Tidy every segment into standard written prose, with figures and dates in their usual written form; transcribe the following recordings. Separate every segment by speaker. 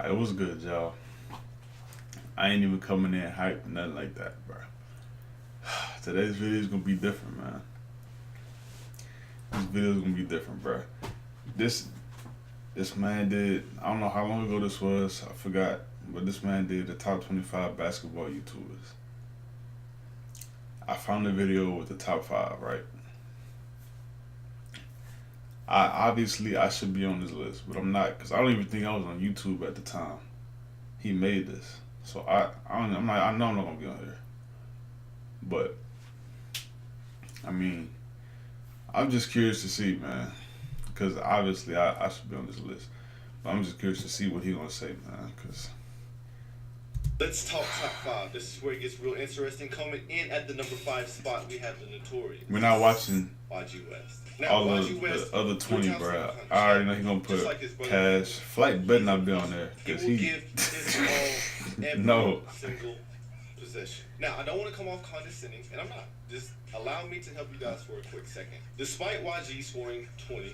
Speaker 1: It was good, y'all. I ain't even coming in hype, nothing like that, bro. Today's video is gonna be different, man. This video is gonna be different, bro. This this man did. I don't know how long ago this was. I forgot, but this man did the top 25 basketball YouTubers. I found the video with the top five, right? I should be on this list, but I'm not because I don't even think I was on YouTube at the time he made this. So I don't, I'm not I know I'm not gonna be on here, but I mean I'm just curious to see, man, because obviously I should be on this list, but I'm just curious to see what he gonna say, man, because
Speaker 2: Let's talk top five. This is where it gets real interesting. Coming in at the number 5 spot, we have the notorious
Speaker 1: we're not watching
Speaker 2: YG West. Now,
Speaker 1: all
Speaker 2: YG
Speaker 1: the
Speaker 2: West,
Speaker 1: other 20,
Speaker 2: three-time
Speaker 1: bro.
Speaker 2: slam dunk
Speaker 1: I already
Speaker 2: champ,
Speaker 1: know he gonna
Speaker 2: just
Speaker 1: put
Speaker 2: like his brother.
Speaker 1: Cash. Flight better not be on there
Speaker 2: He
Speaker 1: because
Speaker 2: will
Speaker 1: he
Speaker 2: give his all every
Speaker 1: no.
Speaker 2: single possession. Now, I don't want to come off condescending, and I'm not. Just allow me to help you guys for a quick second. Despite YG scoring 20,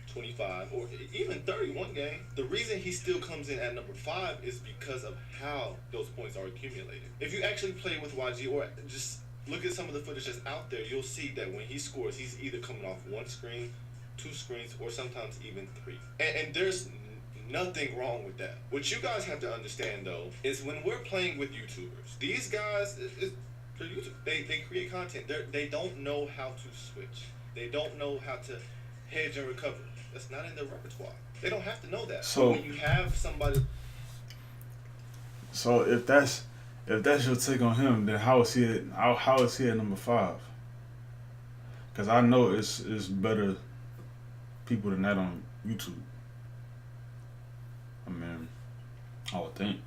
Speaker 2: 25, or even 31 game, the reason he still comes in at number 5 is because of how those points are accumulated. If you actually play with YG or just look at some of the footage that's out there, you'll see that when he scores, he's either coming off one screen, two screens, or sometimes even three. And there's nothing wrong with that. What you guys have to understand, though, is when we're playing with YouTubers, these guys, they're YouTube. They create content. They don't know how to switch. They don't know how to hedge and recover. That's not in their repertoire. They don't have to know that.
Speaker 1: So
Speaker 2: when you have somebody,
Speaker 1: so if that's your take on him, then how is he at number 5? Because I know it's better people than that on YouTube. I mean, I would think.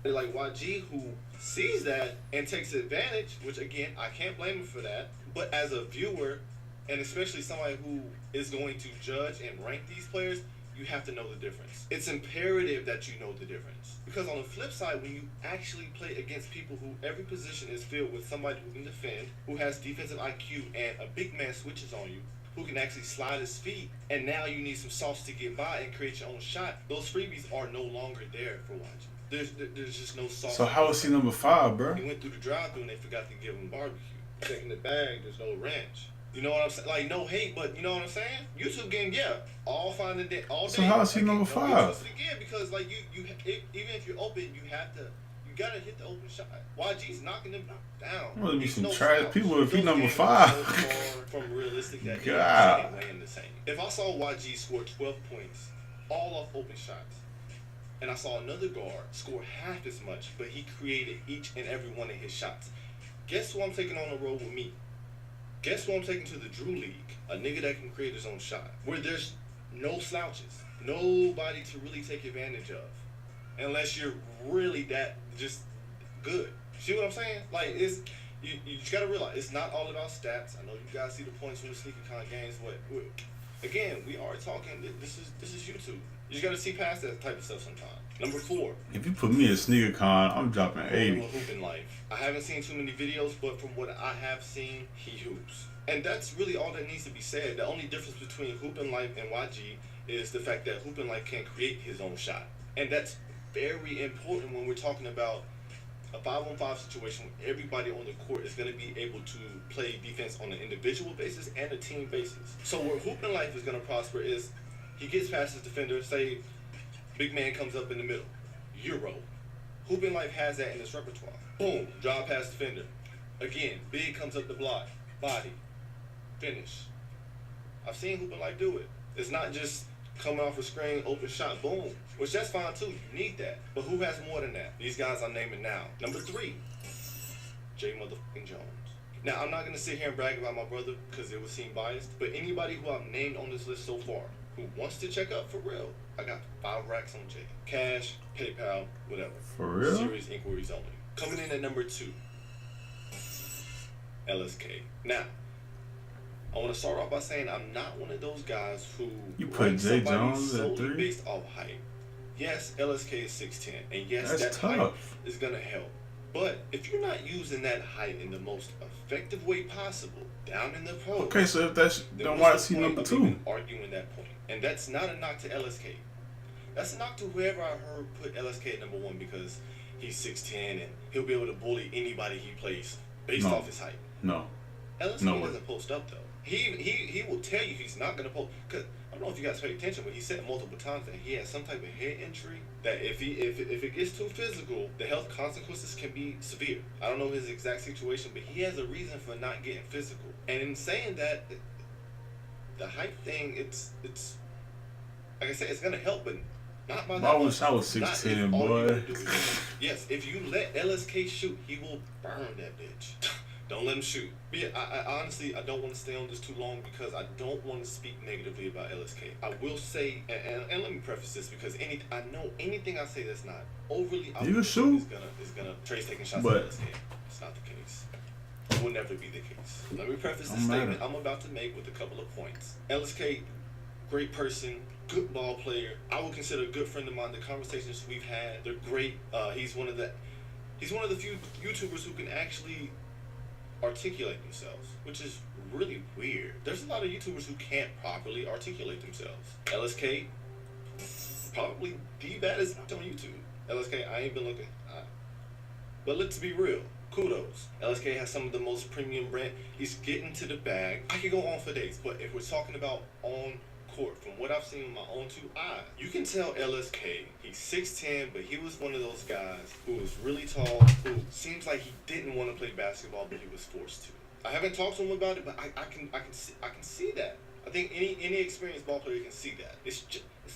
Speaker 2: like YG, who sees that and takes advantage, which again, I can't blame him for that. But as a viewer, and especially somebody who is going to judge and rank these players, you have to know the difference. It's imperative that you know the difference. Because on the flip side, when you actually play against people who every position is filled with somebody who can defend, who has defensive IQ, and a big man switches on you, who can actually slide his feet, and now you need some sauce to get by and create your own shot, those freebies are no longer there for YG. There's just no sauce.
Speaker 1: So how is he number 5, bro?
Speaker 2: He went through the drive-thru and they forgot to give him barbecue. Checking the bag, there's no ranch. You know what I'm saying? Like, no hate, but you know what I'm saying? YouTube game, yeah, all fine and day, all day.
Speaker 1: So how is he
Speaker 2: like,
Speaker 1: number 5?
Speaker 2: Again, because like even if you're open, you gotta hit the open shot. YG's knocking them down.
Speaker 1: Well, there be
Speaker 2: He's
Speaker 1: some
Speaker 2: no
Speaker 1: trash
Speaker 2: slouch.
Speaker 1: people if he
Speaker 2: Those
Speaker 1: number
Speaker 2: games
Speaker 1: 5.
Speaker 2: are so far from realistic that
Speaker 1: God.
Speaker 2: it ain't weighing the same. If I saw YG score 12 points, all off open shots, and I saw another guard score half as much, but he created each and every one of his shots, guess who I'm taking on the road with me? Guess who I'm taking to the Drew League? A nigga that can create his own shot, where there's no slouches, nobody to really take advantage of, unless you're really that just good. See what I'm saying? Like, it's you just gotta realize it's not all about stats. I know you guys see the points from the sneaker con games, but again, we are talking. This is YouTube. You just gotta see past that type of stuff sometimes. Number 4.
Speaker 1: If you put me in sneaker con, I'm dropping 80.
Speaker 2: Hooping life. I haven't seen too many videos, but from what I have seen, he hoops. And that's really all that needs to be said. The only difference between Hoopin' Life and YG is the fact that Hoopin' Life can create his own shot. And that's very important when we're talking about a 5-on-5 situation where everybody on the court is going to be able to play defense on an individual basis and a team basis. So where Hoopin' Life is going to prosper is he gets past his defender, say big man comes up in the middle, Euro. Hoopin' Life has that in his repertoire. Boom, drive past defender. Again, big comes up the block, body, finish. I've seen Hoopin' Life do it. It's not just coming off a screen, open shot, boom. Which that's fine too. You need that. But who has more than that? These guys I'm naming now. Number 3, J motherfucking Jones. Now I'm not gonna sit here and brag about my brother because it would seem biased. But anybody who I've named on this list so far who wants to check up for real, I got 5 racks on J. Cash, PayPal, whatever.
Speaker 1: For real?
Speaker 2: Serious inquiries only. Coming in at number 2, LSK. Now, I want to start off by saying I'm not one of those guys who
Speaker 1: You put Jay Jones at
Speaker 2: solely
Speaker 1: 3?
Speaker 2: based off height. Yes, LSK is 6'10", and yes,
Speaker 1: That's
Speaker 2: that height
Speaker 1: tough.
Speaker 2: is gonna help. But if you're not using that height in the most effective way possible down in the pros,
Speaker 1: Okay, so if that's
Speaker 2: then
Speaker 1: then why
Speaker 2: what's
Speaker 1: is
Speaker 2: the
Speaker 1: he
Speaker 2: point
Speaker 1: number
Speaker 2: of
Speaker 1: two?
Speaker 2: even arguing that point? And that's not a knock to LSK. That's a knock to whoever I heard put LSK at number one because he's 6'10" and he'll be able to bully anybody he plays based
Speaker 1: No.
Speaker 2: off his height.
Speaker 1: No.
Speaker 2: LSK
Speaker 1: No way.
Speaker 2: doesn't post up though. He will tell you he's not gonna post because I don't know if you guys pay attention, but he said multiple times that he has some type of head injury that if it gets too physical, the health consequences can be severe. I don't know his exact situation, but he has a reason for not getting physical. And in saying that, the height thing, it's like I said, it's gonna help, but not by that
Speaker 1: I
Speaker 2: much.
Speaker 1: wish I was
Speaker 2: Not if
Speaker 1: 6'10",
Speaker 2: all you
Speaker 1: boy.
Speaker 2: gotta do is- Yes, if you let LSK shoot, he will burn that bitch. Don't let him shoot. But yeah, I honestly, I don't want to stay on this too long because I don't want to speak negatively about LSK. I will say, and let me preface this because I know anything I say that's not overly optimistic
Speaker 1: shoot.
Speaker 2: is gonna Trey's taking shots
Speaker 1: But-
Speaker 2: at LSK. It's not the case. It will never be the case. Let me preface this
Speaker 1: Don't matter.
Speaker 2: statement I'm about to make with a couple of points. LSK, great person, good ball player. I would consider a good friend of mine. The conversations we've had, they're great. He's one of the few YouTubers who can actually articulate themselves, which is really weird. There's a lot of YouTubers who can't properly articulate themselves. LSK, probably the baddest on YouTube. LSK, I ain't been looking. But let's be real. Kudos. LSK has some of the most premium brand. He's getting to the bag. I could go on for days, but if we're talking about on court, from what I've seen with my own two eyes, you can tell LSK, he's 6'10", but he was one of those guys who was really tall, who seems like he didn't want to play basketball, but he was forced to. I haven't talked to him about it, but I can see that. I think any experienced ball player can see that. It's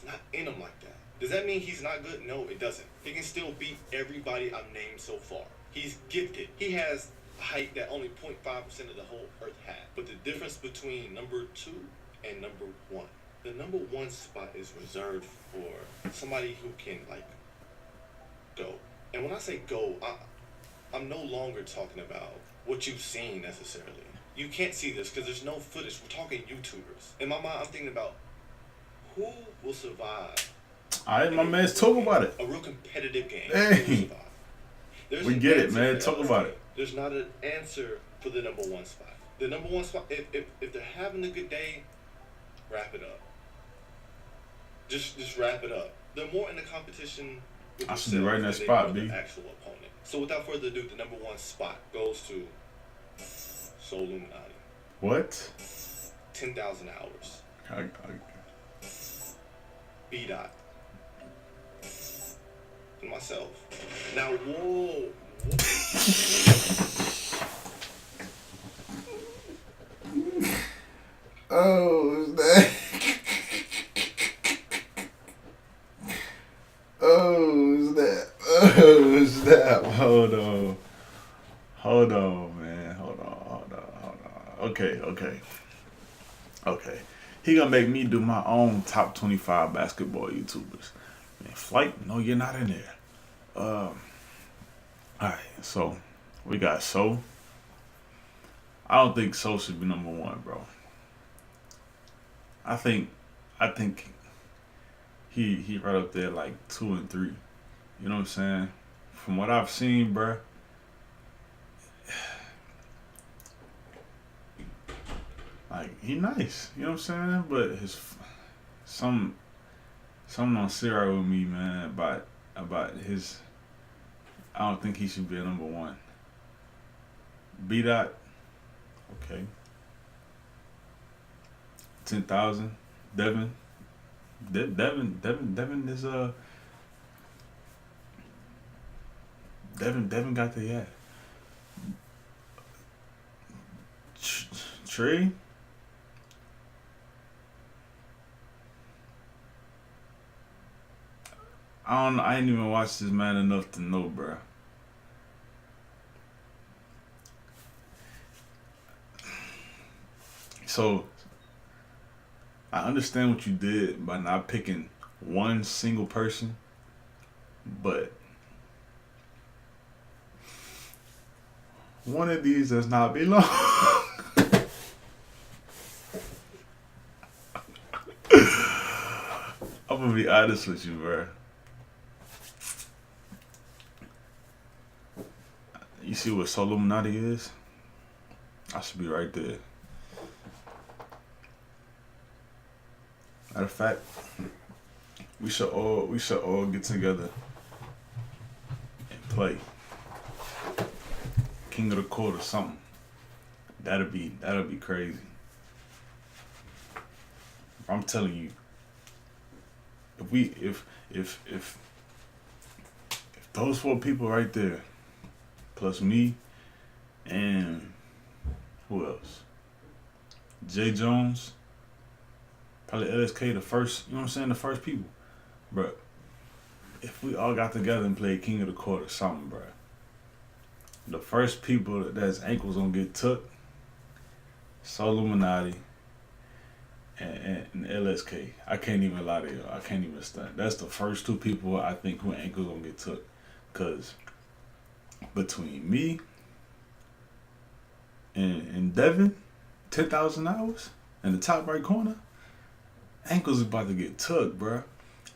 Speaker 2: not in him like that. Does that mean he's not good? No, it doesn't. He can still beat everybody I've named so far. He's gifted. He has a height that only 0.5% of the whole earth had. But the difference between number 2 and number 1, the number 1 spot is reserved for somebody who can go. And when I say go, I'm no longer talking about what you've seen necessarily. You can't see this because there's no footage. We're talking YouTubers. In my mind, I'm thinking about who will survive.
Speaker 1: Alright, my man's talk about it.
Speaker 2: A real competitive game.
Speaker 1: Hey.
Speaker 2: Who will survive. There's
Speaker 1: We
Speaker 2: an
Speaker 1: get it,
Speaker 2: answer
Speaker 1: man.
Speaker 2: for
Speaker 1: Talk
Speaker 2: LSK.
Speaker 1: about it.
Speaker 2: There's not an answer for the number 1 spot. The number 1 spot, if they're having a good day, wrap it up. Just wrap it up. They're more in the competition with
Speaker 1: I should be
Speaker 2: themselves
Speaker 1: right in that
Speaker 2: than they
Speaker 1: spot,
Speaker 2: are
Speaker 1: B.
Speaker 2: the actual opponent. So without further ado, the number 1 spot goes to Soul Illuminati.
Speaker 1: What?
Speaker 2: 10,000 hours. B-Dot. And myself. Now, whoa.
Speaker 1: Oh, snap. Oh, snap. Oh, snap. Hold on, man. Hold on. Okay. He gonna make me do my own top 25 basketball YouTubers. Man, Flight, no, you're not in there. Alright, so we got So. I don't think So should be number 1, bro. I think he right up there like 2 and 3. You know what I'm saying? From what I've seen, bruh, like he nice. You know what I'm saying? But his something don't sit right with me, man. About his. I don't think he should be a number 1. B-Dot. Okay. 10,000. Devin is Devin got the Trey. I don't know. I ain't even watched this man enough to know, bruh. So I understand what you did by not picking one single person, but one of these does not belong. I'm gonna be honest with you, bro. You see what Soul Illuminati is? I should be right there. Matter of fact, we should all get together and play King of the Court or something. That'll be crazy. I'm telling you, if those 4 people right there, plus me and who else? Jay Jones, probably LSK, the first, you know what I'm saying, the first people. Bruh, if we all got together and played King of the Court or something, bruh, the first people that's ankles gonna get took, Soul Illuminati and LSK. I can't even lie to you. I can't even stunt. That's the first 2 people I think who ankles gonna get took. Cause between me and Devin, 10,000 hours in the top right corner, ankles is about to get took, bruh.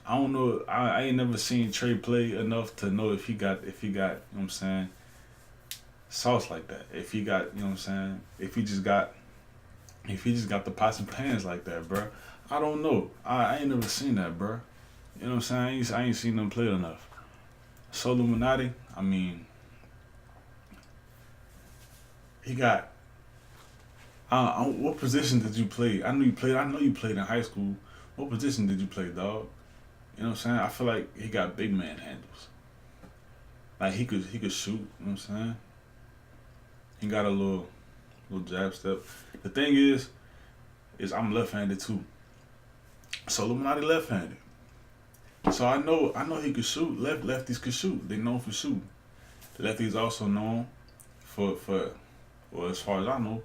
Speaker 1: I don't know. I ain't never seen Trey play enough to know if he got, you know what I'm saying, sauce like that. If he got, you know what I'm saying, if he just got the pots and pans like that, bruh. I don't know. I ain't never seen that, bruh. You know what I'm saying? I ain't seen them play enough. Soul Illuminati, I mean, he got. What position did you play? I know you played in high school. What position did you play, dog? You know what I'm saying? I feel like he got big man handles. Like he could shoot. You know what I'm saying? He got a little jab step. The thing is I'm left-handed too. So Illuminati left-handed. So I know he could shoot. Lefties could shoot. They known for shooting. The lefties also known for well, as far as I know,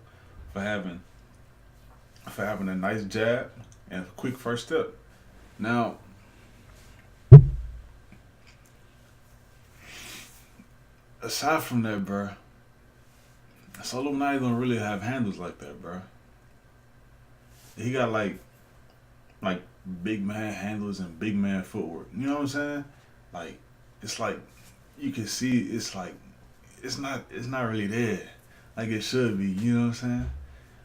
Speaker 1: for having a nice jab and a quick first step. Now, aside from that, bruh, so Illuminati don't really have handles like that, bruh. He got like big man handles and big man footwork. You know what I'm saying? Like, it's like you can see it's like it's not really there like it should be. You know what I'm saying?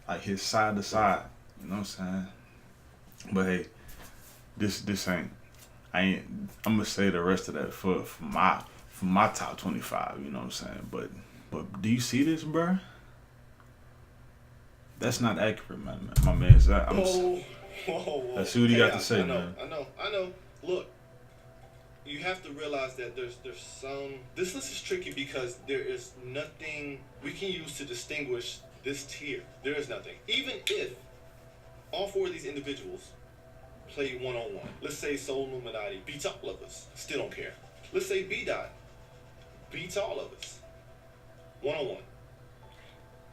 Speaker 1: Like his side to side. You know what I'm saying? But hey, this ain't. I'm gonna say the rest of that for my top 25. You know what I'm saying? But do you see this, bruh? That's not accurate, man. My man.
Speaker 2: Whoa.
Speaker 1: Let's see what he got to say, man.
Speaker 2: I know. Look, you have to realize that there's some. This list is tricky because there is nothing we can use to distinguish this tier. There is nothing. Even if all 4 of these individuals play one-on-one, let's say Soul Illuminati beats all of us, still don't care. Let's say B-Dot beats all of us one-on-one,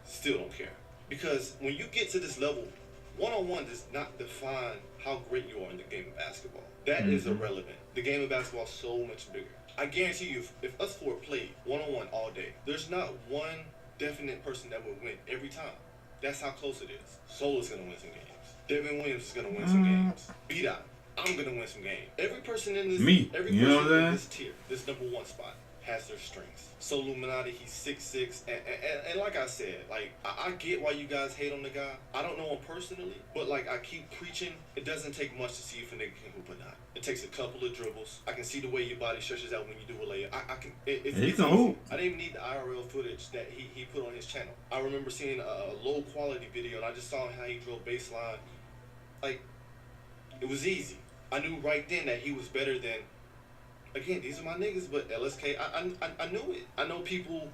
Speaker 2: still don't care. Because when you get to this level, one-on-one does not define how great you are in the game of basketball. That is irrelevant. The game of basketball is so much bigger. I guarantee you, if us 4 played one-on-one all day, there's not one definite person that would win every time. That's how close it is. Soul is going to win some games. Devin Williams is going to win some games. B-Dot, I'm going to win some games. Every person in this in this tier, this number 1 spot, has their strengths. So Illuminati, he's 6'6", and like I said, like I get why you guys hate on the guy. I don't know him personally, but like I keep preaching, it doesn't take much to see if a nigga can hoop or not. It takes a couple of dribbles. I can see the way your body stretches out when you do a layup. It's easy. I didn't even need the IRL footage that he put on his channel. I remember seeing a low quality video and I just saw how he drove baseline. Like, it was easy. I knew right then that he was better than. Again, these are my niggas, but LSK, I knew it. I know people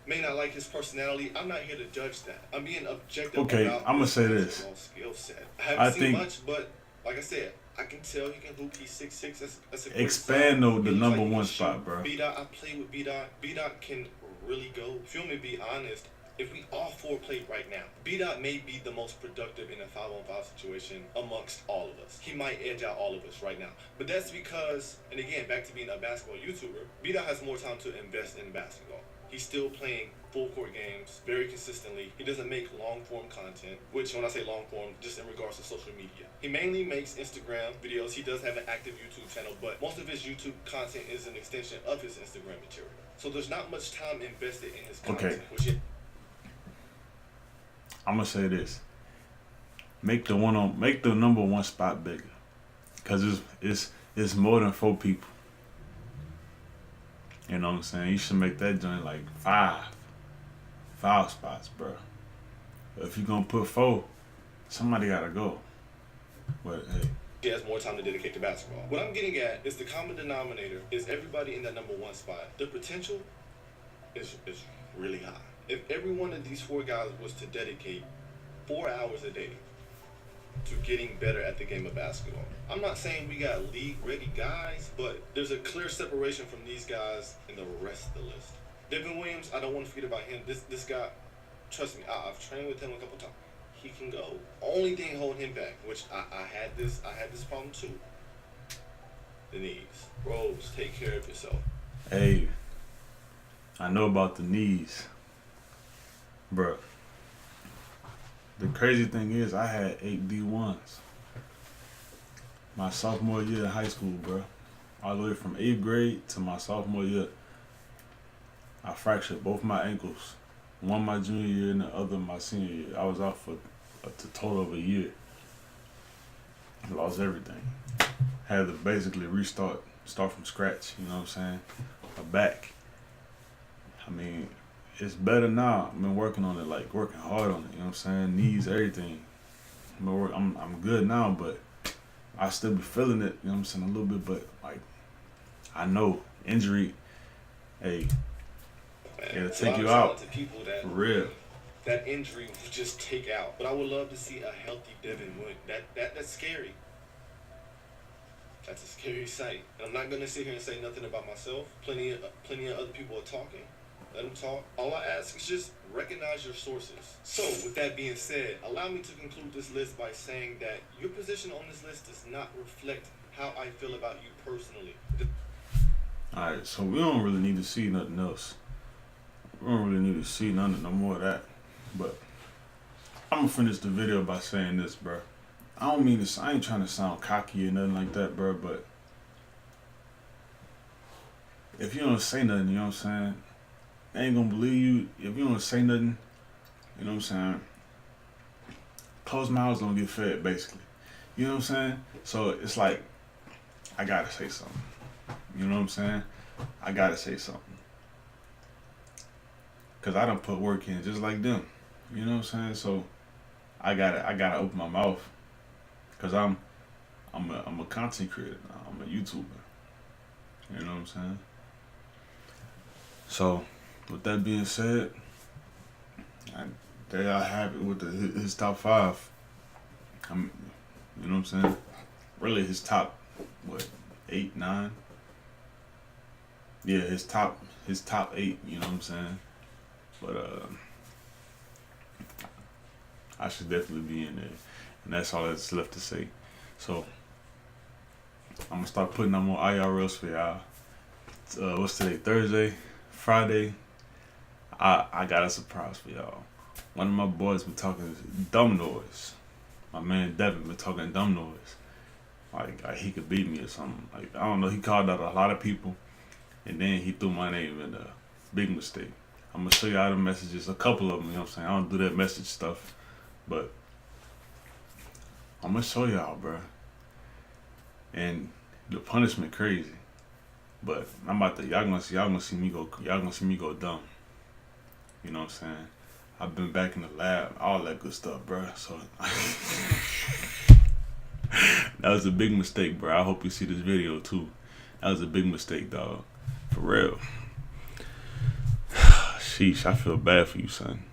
Speaker 2: may not like his personality. I'm not here to judge that. I'm being objective.
Speaker 1: Okay,
Speaker 2: about
Speaker 1: I'm gonna say this.
Speaker 2: Skill set. I haven't seen much, but like I said, I can tell he can hoop. He's 6'6". That's a great
Speaker 1: expand though the number
Speaker 2: like
Speaker 1: 1 spot, bro.
Speaker 2: B-Dot, I play with B-Dot. B-Dot can really go. Feel me? Be honest. If we all 4 played right now, B-Dot may be the most productive in a 5-on-5 situation amongst all of us. He might edge out all of us right now. But that's because, and again, back to being a basketball YouTuber, B-Dot has more time to invest in basketball. He's still playing full court games very consistently. He doesn't make long form content, which when I say long form, just in regards to social media. He mainly makes Instagram videos. He does have an active YouTube channel, but most of his YouTube content is an extension of his Instagram material. So there's not much time invested in his content.
Speaker 1: Okay. I'm gonna say this. Make the number one spot bigger. Cause it's more than 4 people. You know what I'm saying? You should make that joint like 5 spots, bro. If you're gonna put 4, somebody gotta go. But hey,
Speaker 2: he has more time to dedicate to basketball. What I'm getting at is the common denominator is everybody in that number one spot. The potential is really high. If every one of these 4 guys was to dedicate 4 hours a day to getting better at the game of basketball, I'm not saying we got league-ready guys, but there's a clear separation from these guys and the rest of the list. Devin Williams, I don't want to forget about him. This guy, trust me, I've trained with him a couple times. He can go. Only thing holding him back, which I had this problem too. The knees. Bros, take care of yourself.
Speaker 1: Hey, I know about the knees, bro. The crazy thing is, I had 8 D1s my sophomore year in high school, bro. All the way from 8th grade to my sophomore year. I fractured both my ankles. One my junior year and the other my senior year. I was out for a total of a year. Lost everything. Had to basically start from scratch, you know what I'm saying? My back. I mean, it's better now. I've been working on it, like working hard on it, you know what I'm saying? Knees, everything. I'm good now, but I still be feeling it, you know what I'm saying, a little bit, but like, I know injury, hey, it'll take you out,
Speaker 2: to people that,
Speaker 1: for real.
Speaker 2: That injury will just take out. But I would love to see a healthy Devin Williams. That's scary. That's a scary sight. And I'm not gonna sit here and say nothing about myself. Plenty of other people are talking. Let them talk. All I ask is just recognize your sources. So, with that being said, allow me to conclude this list by saying that your position on this list does not reflect how I feel about you personally.
Speaker 1: Alright, so we don't really need to see nothing else. We don't really need to see no more of that. But I'm gonna finish the video by saying this, bro. I don't mean this. I ain't trying to sound cocky or nothing like that, bro. But if you don't say nothing, you know what I'm saying, they ain't gonna believe you. If you don't say nothing, you know what I'm saying, closed mouths don't get fed, basically. You know what I'm saying? So it's like, I gotta say something. You know what I'm saying? I gotta say something. Cause I done put work in just like them. You know what I'm saying? So I gotta open my mouth. Cause I'm a content creator now. I'm a YouTuber. You know what I'm saying? So with that being said, there I have it with his top 5. You know what I'm saying? Really his top 8, 9? Yeah, his top 8, you know what I'm saying? But I should definitely be in there. And that's all that's left to say. So I'm gonna start putting out more IRLs for y'all. What's today? Thursday? Friday? I got a surprise for y'all. One of my boys been talking dumb noise. My man Devin been talking dumb noise. Like he could beat me or something. Like, I don't know, he called out a lot of people and then he threw my name in a big mistake. I'm gonna show y'all the messages, a couple of them, you know what I'm saying? I don't do that message stuff, but I'm gonna show y'all, bro. And the punishment crazy, but I'm about to, y'all gonna see me go dumb. You know what I'm saying? I've been back in the lab, all that good stuff, bro. So that was a big mistake, bro. I hope you see this video too. That was a big mistake, dog. For real. Sheesh, I feel bad for you, son.